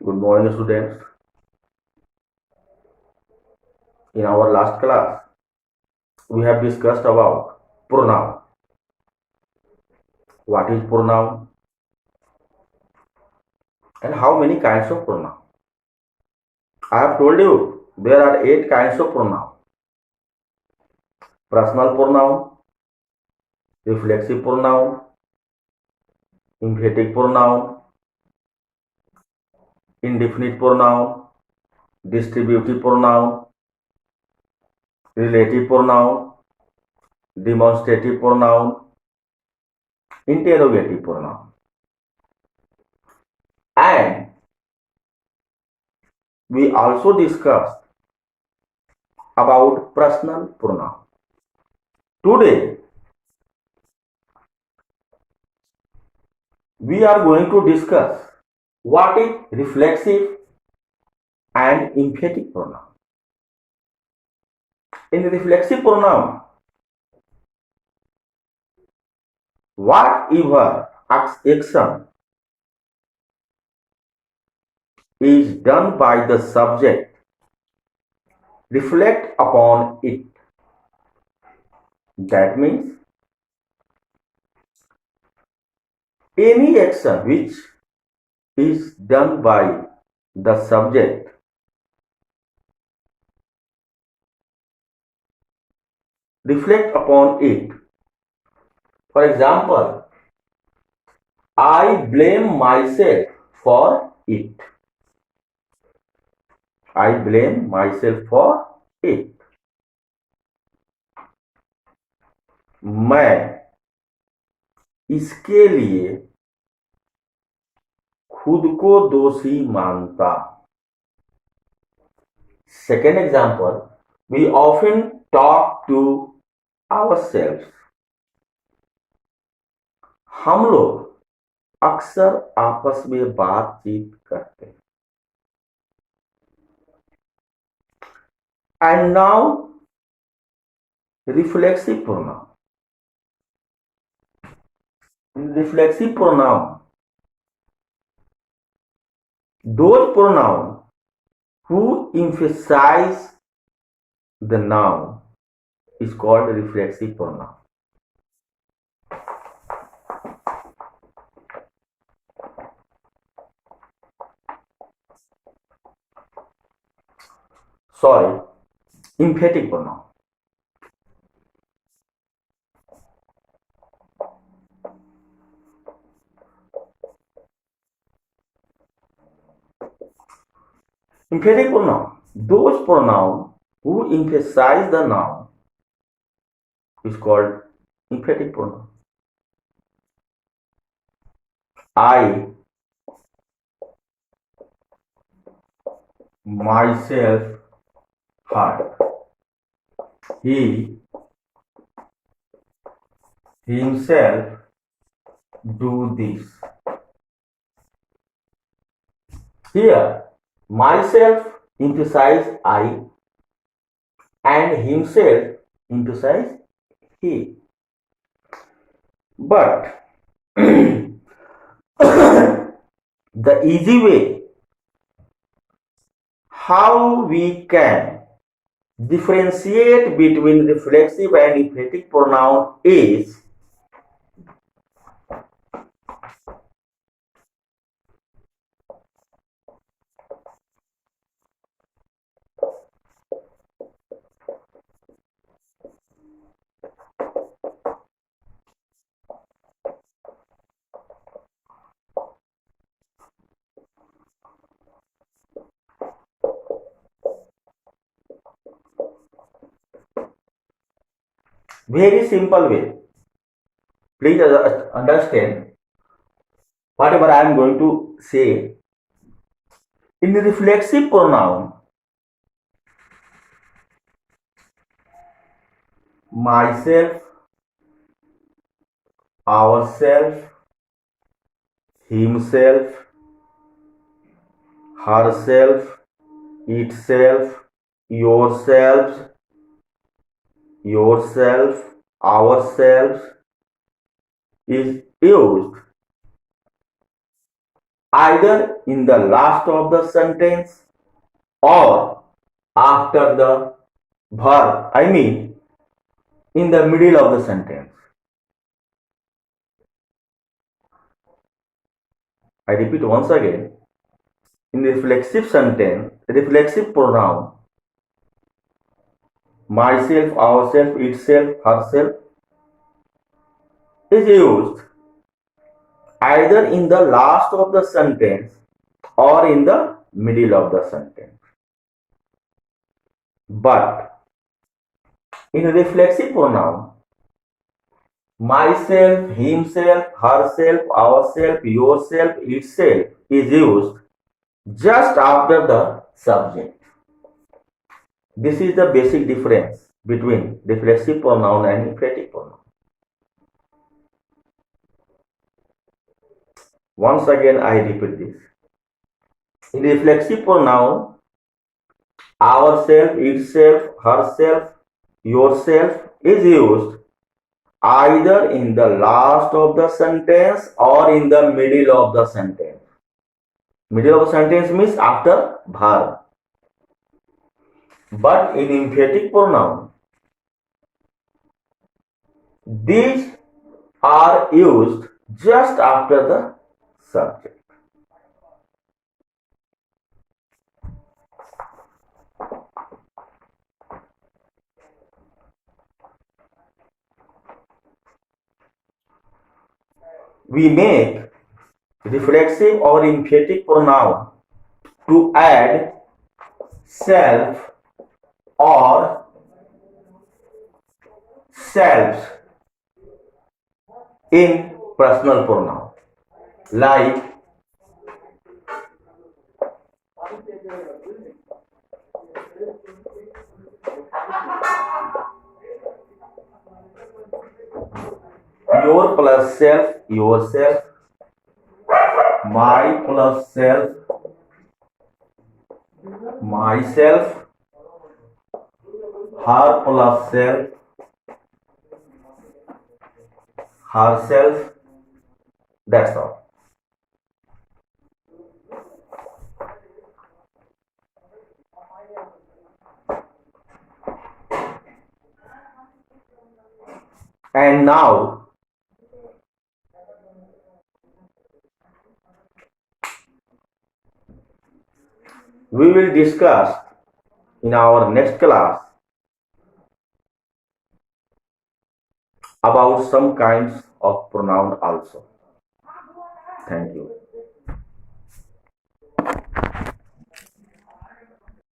Good morning, students. In our last class, we have discussed about pronoun. What is pronoun and how many kinds of pronoun? I have told you there are 8 kinds of pronoun. Personal pronoun, reflexive pronoun, emphatic pronoun, indefinite pronoun, distributive pronoun, relative pronoun, demonstrative pronoun, interrogative pronoun. And we also discussed about personal pronoun. Today, we are going to discuss what is reflexive and emphatic pronoun. In reflexive pronoun, whatever action is done by the subject reflect upon it. That means any action which is done by the subject reflect upon it. For example, I blame myself for it. I blame myself for it. मैं इसके लिए खुद को दोषी मानता. Second example, we often talk to ourselves. हम लोग अक्सर आपस में बातचीत करते हैं. And now reflexive pronoun. In reflexive pronoun, those pronouns who emphasize the noun is called reflexive pronoun. Sorry, emphatic pronoun. Emphatic pronoun, those pronouns who emphasize the noun is called emphatic pronoun. I, myself, hurt. He, himself, do this. Here, myself emphasize I and himself emphasize he. But the easy way how we can differentiate between reflexive and emphatic pronoun is very simple way. Please understand whatever I am going to say. In reflexive pronoun, myself, ourself, himself, herself, itself, yourselves, yourself, ourselves is used either in the last of the sentence or after the verb, I mean in the middle of the sentence. I repeat once again, in reflexive sentence, reflexive pronoun myself, ourself, itself, herself is used either in the last of the sentence or in the middle of the sentence. But in reflexive pronoun, myself, himself, herself, ourself, yourself, itself is used just after the subject. This is the basic difference between reflexive pronoun and emphatic pronoun. Once again, I repeat this. In reflexive pronoun, ourself, itself, herself, yourself is used either in the last of the sentence or in the middle of the sentence. Middle of the sentence means after verb. But in emphatic pronoun, these are used just after the subject. We make reflexive or emphatic pronoun to add self or selves in personal pronoun, like your plus self, yourself, my plus self, myself, her plus self, herself. That's all. And now we will discuss in our next class about some kinds of pronoun also. Thank you.